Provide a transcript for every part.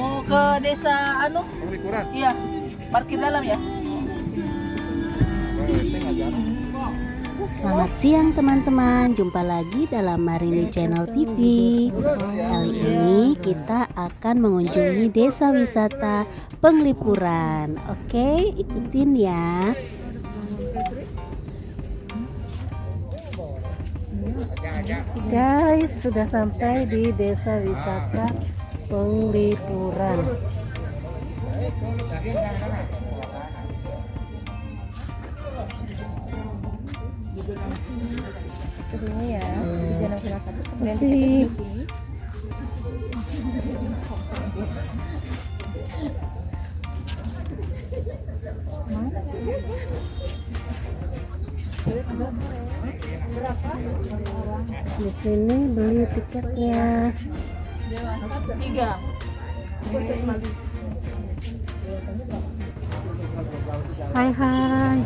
Mau ke desa Penglipuran. Iya, parkir dalam ya. Selamat siang teman-teman, jumpa lagi dalam Marini Channel TV. Kali ini kita akan mengunjungi desa wisata Penglipuran. Oke, ikutin ya. Guys, sudah sampai di desa wisata Penglipuran. Sebelumnya ya di Danau Sena 1 kemudian Masih. kita di sini. Di sini beli tiketnya. Dewasa 3. Hai hai.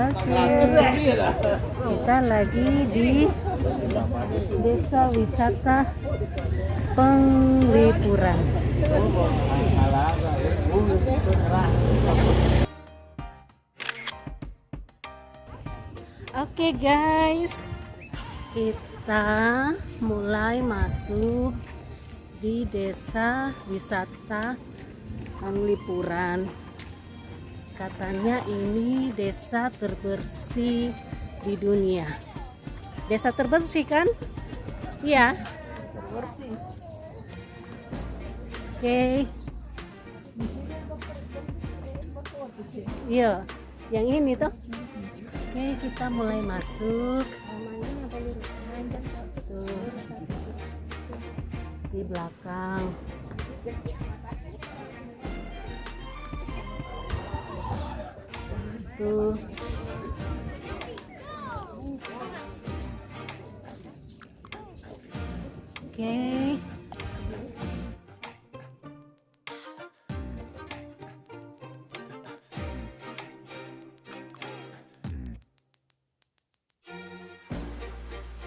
Oke, kita lagi di desa wisata Penglipuran. Oke guys, kita mulai masuk di desa wisata Penglipuran. Katanya ini desa terbersih di dunia. Desa terbersih kan? Iya. Bersih. Oke. Iya, yang ini tuh. Oke, kita mulai masuk. Tuh. Di belakang. Tuh. Oke.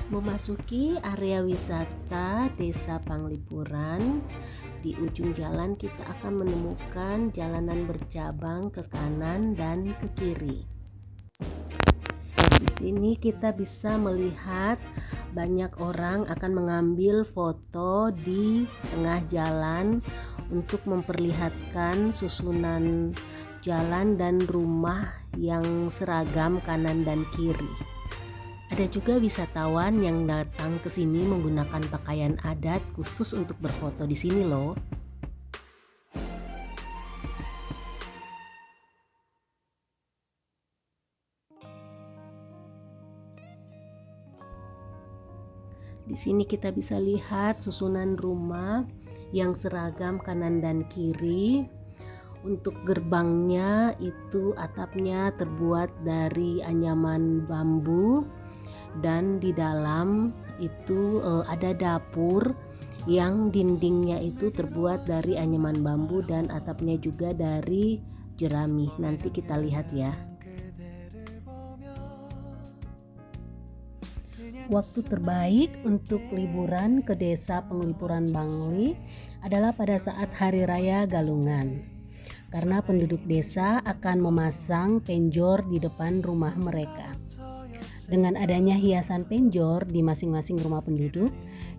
Memasuki area wisata Desa Penglipuran, di ujung jalan kita akan menemukan jalanan bercabang ke kanan dan ke kiri. Di sini kita bisa melihat banyak orang akan mengambil foto di tengah jalan untuk memperlihatkan susunan jalan dan rumah yang seragam kanan dan kiri. Ada juga wisatawan yang datang ke sini menggunakan pakaian adat khusus untuk berfoto di sini loh. Di sini kita bisa lihat susunan rumah yang seragam kanan dan kiri. Untuk gerbangnya itu atapnya terbuat dari anyaman bambu. Dan di dalam itu ada dapur yang dindingnya itu terbuat dari anyaman bambu dan atapnya juga dari jerami. Nanti kita lihat ya. Waktu terbaik untuk liburan ke desa Penglipuran Bangli adalah pada saat Hari Raya Galungan. Karena penduduk desa akan memasang penjor di depan rumah mereka. Dengan adanya hiasan penjor di masing-masing rumah penduduk,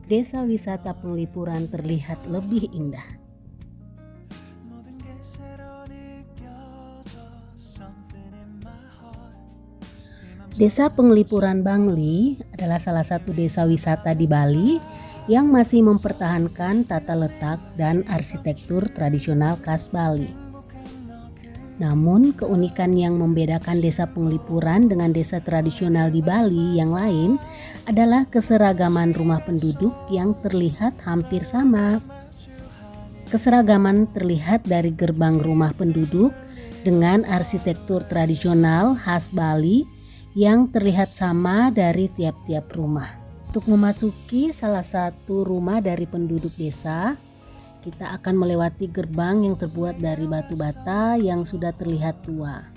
desa wisata Penglipuran terlihat lebih indah. Desa Penglipuran Bangli adalah salah satu desa wisata di Bali yang masih mempertahankan tata letak dan arsitektur tradisional khas Bali. Namun keunikan yang membedakan desa Penglipuran dengan desa tradisional di Bali yang lain adalah keseragaman rumah penduduk yang terlihat hampir sama. Keseragaman terlihat dari gerbang rumah penduduk dengan arsitektur tradisional khas Bali yang terlihat sama dari tiap-tiap rumah. Untuk memasuki salah satu rumah dari penduduk desa, kita akan melewati gerbang yang terbuat dari batu bata yang sudah terlihat tua.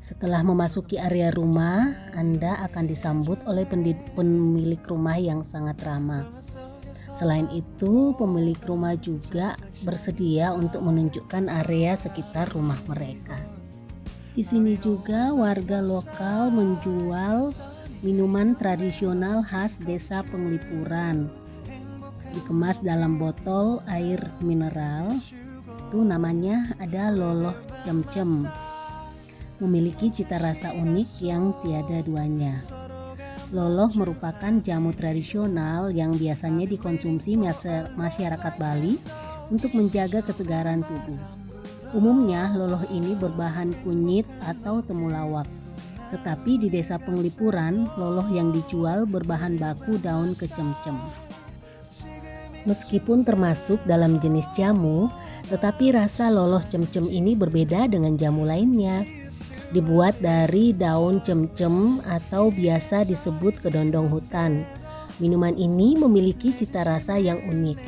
Setelah memasuki area rumah, Anda akan disambut oleh pemilik rumah yang sangat ramah. Selain itu, pemilik rumah juga bersedia untuk menunjukkan area sekitar rumah mereka. Di sini juga warga lokal menjual minuman tradisional khas Desa Penglipuran. Dikemas dalam botol air mineral. Itu namanya ada loloh cem-cem. Memiliki cita rasa unik yang tiada duanya. Loloh merupakan jamu tradisional yang biasanya dikonsumsi masyarakat Bali untuk menjaga kesegaran tubuh. Umumnya loloh ini berbahan kunyit atau temulawak. Tetapi di Desa Penglipuran, loloh yang dijual berbahan baku daun kecemcem. Meskipun termasuk dalam jenis jamu, tetapi rasa loloh cemcem ini berbeda dengan jamu lainnya. Dibuat dari daun cemcem atau biasa disebut kedondong hutan. Minuman ini memiliki cita rasa yang unik.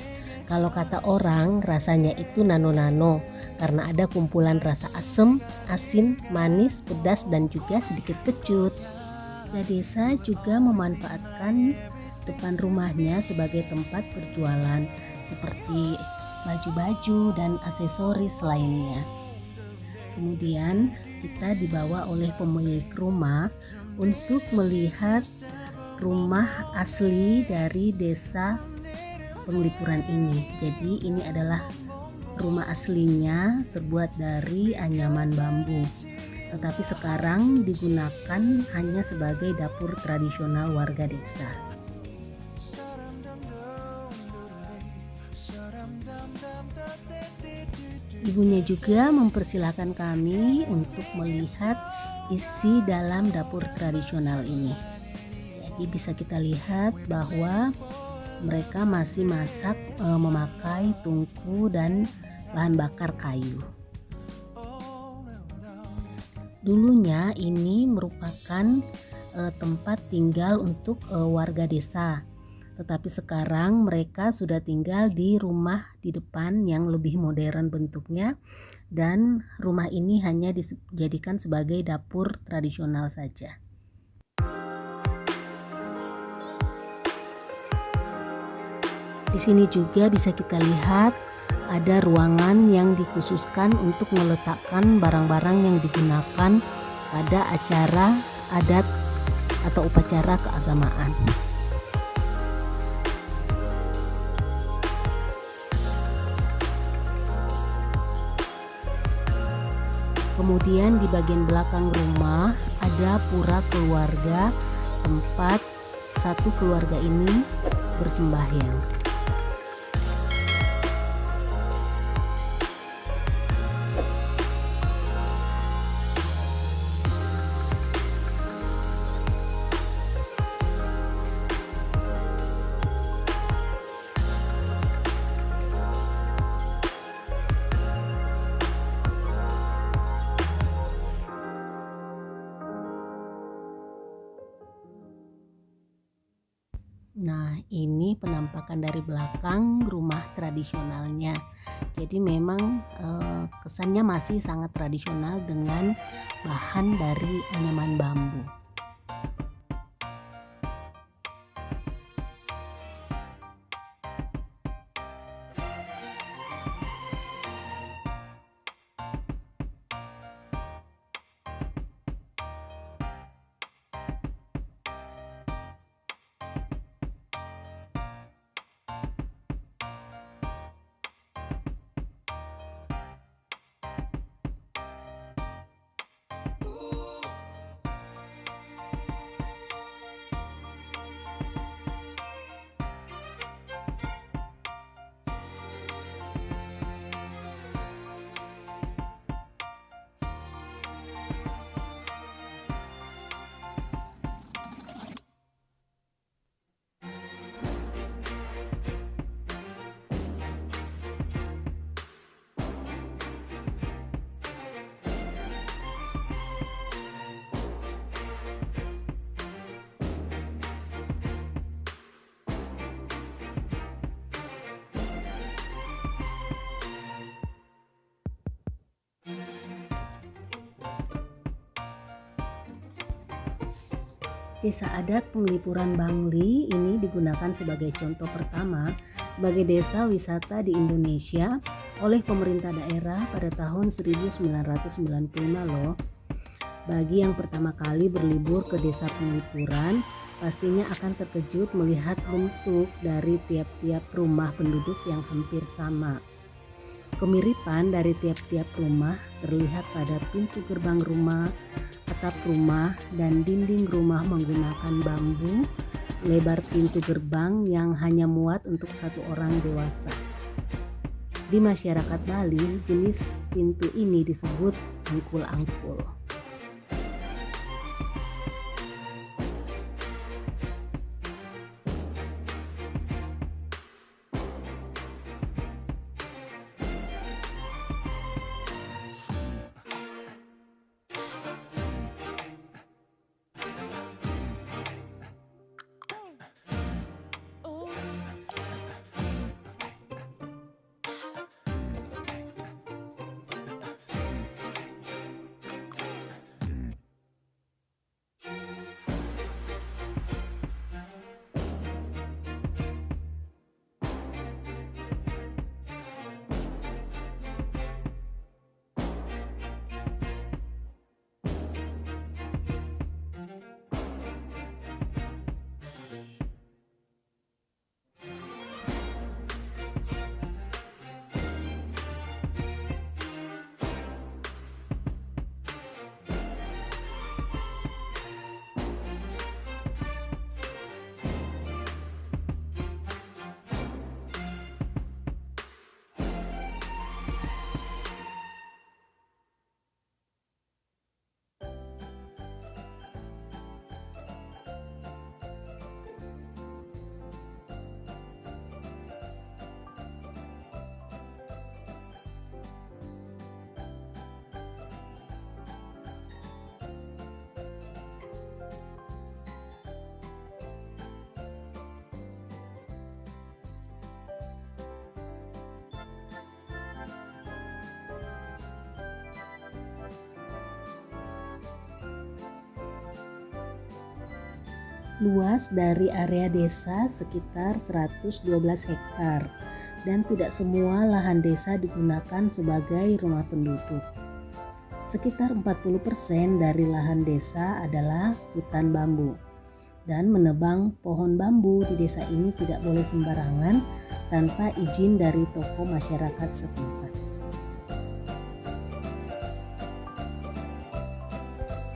Kalau kata orang, rasanya itu nano-nano karena ada kumpulan rasa asam, asin, manis, pedas dan juga sedikit kecut. Warga desa juga memanfaatkan depan rumahnya sebagai tempat berjualan seperti baju-baju dan aksesoris lainnya. Kemudian kita dibawa oleh pemilik rumah untuk melihat rumah asli dari Desa Penglipuran ini. Jadi ini adalah rumah aslinya terbuat dari anyaman bambu. Tetapi sekarang digunakan hanya sebagai dapur tradisional warga desa. Ibunya juga mempersilahkan kami untuk melihat isi dalam dapur tradisional ini. Jadi bisa kita lihat bahwa mereka masih masak memakai tungku dan bahan bakar kayu. Dulunya ini merupakan tempat tinggal untuk warga desa. Tetapi sekarang mereka sudah tinggal di rumah di depan yang lebih modern bentuknya, dan rumah ini hanya dijadikan sebagai dapur tradisional saja. Di sini juga bisa kita lihat ada ruangan yang dikhususkan untuk meletakkan barang-barang yang digunakan pada acara adat atau upacara keagamaan. Kemudian di bagian belakang rumah ada pura keluarga, tempat satu keluarga ini bersembahyang. Nah, ini penampakan dari belakang rumah tradisionalnya. Jadi memang kesannya masih sangat tradisional dengan bahan dari anyaman bambu. Desa adat Penglipuran Bangli ini digunakan sebagai contoh pertama sebagai desa wisata di Indonesia oleh pemerintah daerah pada tahun 1995 loh. Bagi yang pertama kali berlibur ke desa Penglipuran, pastinya akan terkejut melihat bentuk dari tiap-tiap rumah penduduk yang hampir sama. Kemiripan dari tiap-tiap rumah terlihat pada pintu gerbang rumah, atap rumah, dan dinding rumah menggunakan bambu. Lebar pintu gerbang yang hanya muat untuk satu orang dewasa. Di masyarakat Bali, jenis pintu ini disebut angkul-angkul. Luas dari area desa sekitar 112 hektar dan tidak semua lahan desa digunakan sebagai rumah penduduk. Sekitar 40% dari lahan desa adalah hutan bambu. Dan menebang pohon bambu di desa ini tidak boleh sembarangan tanpa izin dari tokoh masyarakat setempat.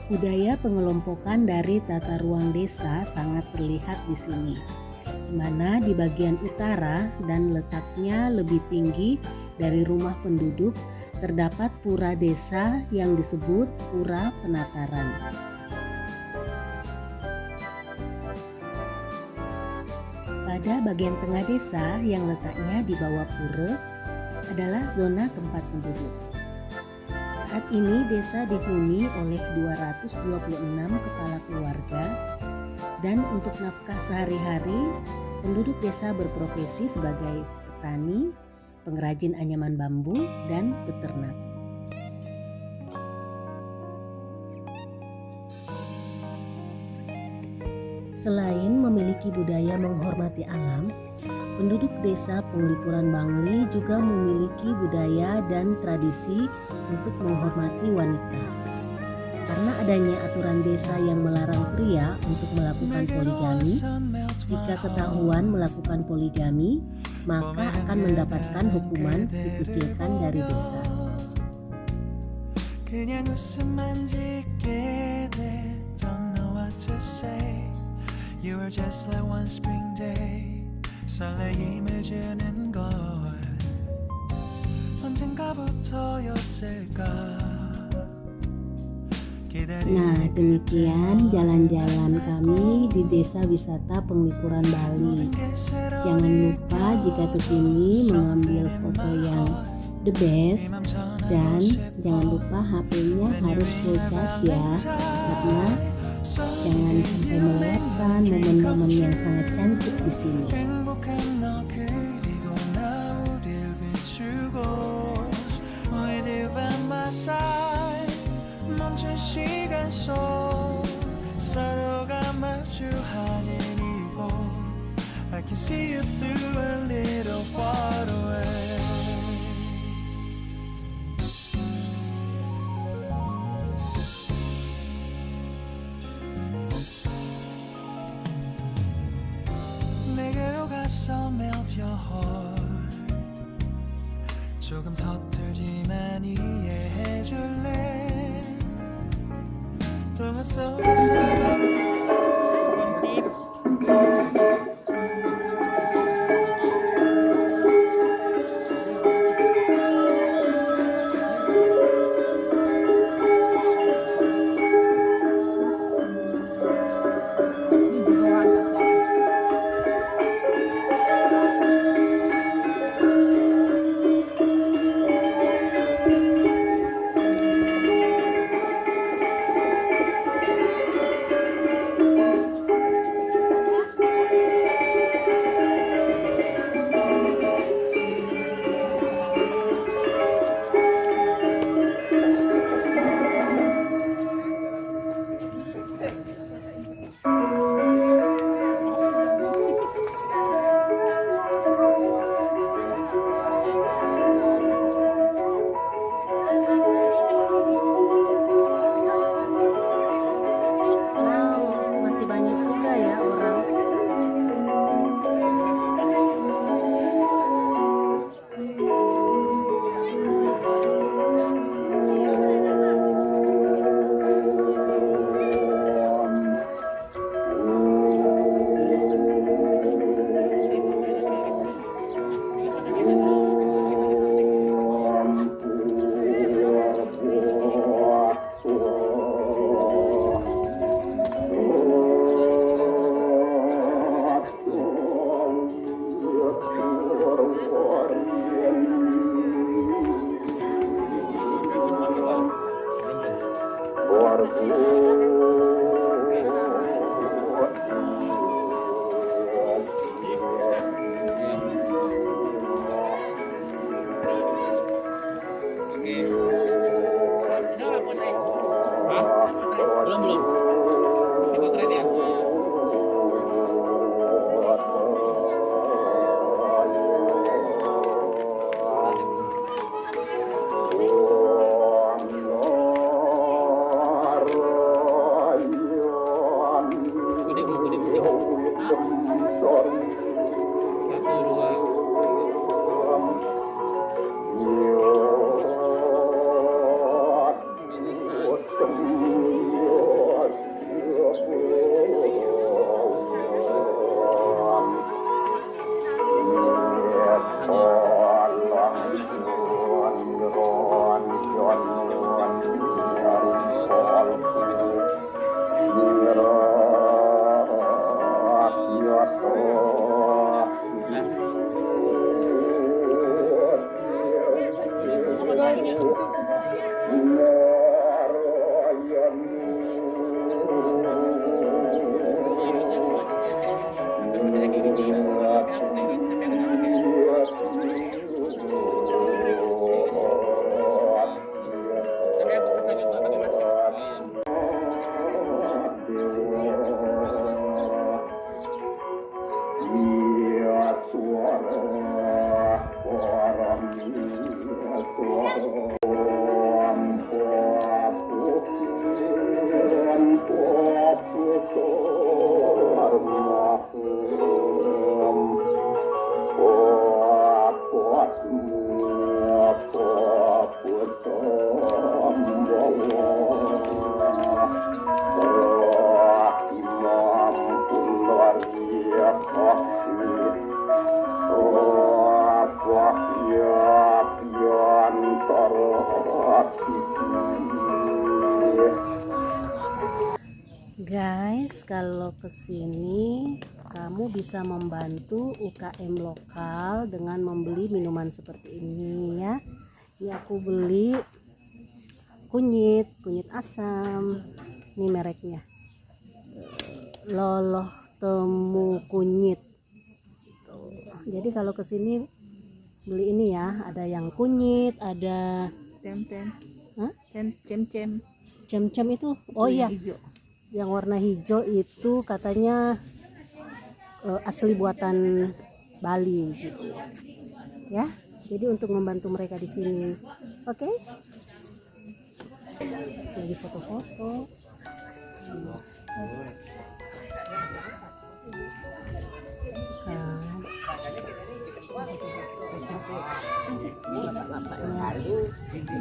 Budaya pengelompokan dari tata ruang desa sangat terlihat di sini, di mana di bagian utara dan letaknya lebih tinggi dari rumah penduduk terdapat pura desa yang disebut Pura Penataran. Pada bagian tengah desa yang letaknya di bawah pura adalah zona tempat penduduk. Saat ini desa dihuni oleh 226 kepala keluarga dan untuk nafkah sehari-hari penduduk desa berprofesi sebagai petani, pengrajin anyaman bambu, dan peternak. Selain memiliki budaya menghormati alam, penduduk desa Penglipuran Bangli juga memiliki budaya dan tradisi untuk menghormati wanita. Karena adanya aturan desa yang melarang pria untuk melakukan poligami, jika ketahuan melakukan poligami, maka akan mendapatkan hukuman dikucilkan dari desa. 설레임을 주는 걸 언젠가부터였을까. Nah, demikian jalan-jalan kami di Desa Wisata Penglipuran Bali. Jangan lupa jika kesini mengambil foto yang the best, dan jangan lupa HP-nya harus full charge ya, karena jangan sampai melewatkan momen-momen yang sangat cantik di sini. 멈춘 시간 속 서로가 마주하는 이곳 I can see you through a little far away 내게로 가서 melt your heart 조금 서툴지만 이해해줄래 동화 속에서 Masih banyak juga ya orang. Belum. Dipotret ya. Gede. Satu, dua. Guys, kalau kesini kamu bisa membantu UKM lokal dengan membeli minuman seperti ini ya. Ini aku beli kunyit asam. Ini mereknya Loloh Temu Kunyit. Jadi kalau kesini beli ini ya, ada yang kunyit, ada Cem-cem. Hah? Cem-cem. Cem-cem itu. Oh iya. Hijau. Yang warna hijau itu katanya asli buatan Bali gitu. Ya. Jadi untuk membantu mereka di sini. Oke? Lagi foto-foto. Bapak-bapaknya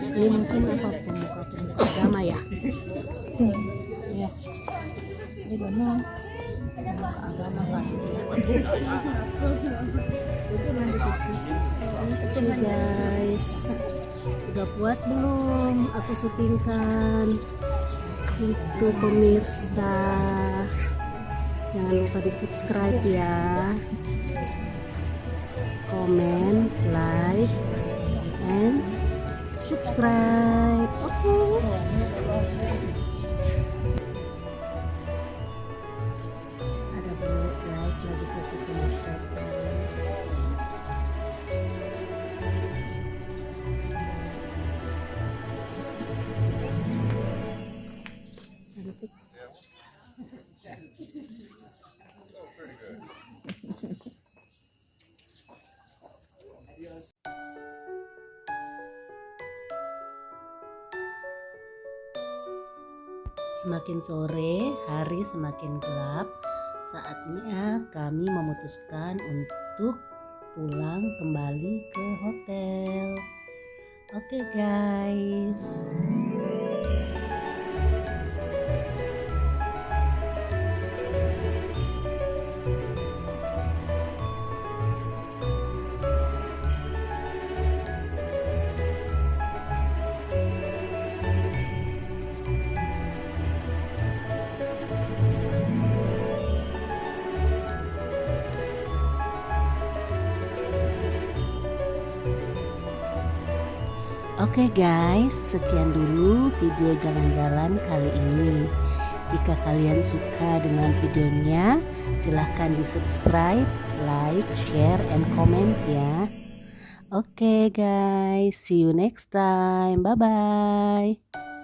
ini mungkin apa pemuka agama ya. Ya, Di mana? agama lah. Oke guys, udah puas belum aku syutingkan? Itu pemirsa, jangan lupa di subscribe ya, comment, like, and subscribe. Oke. Ada belut guys, lagi sesi pemotretan. Cantik. Semakin sore, hari semakin gelap. Saatnya kami memutuskan untuk pulang kembali ke hotel. Oke guys. Oke guys, sekian dulu video jalan-jalan kali ini. Jika kalian suka dengan videonya, silahkan di subscribe, like, share, and comment ya. Oke guys, see you next time. Bye-bye.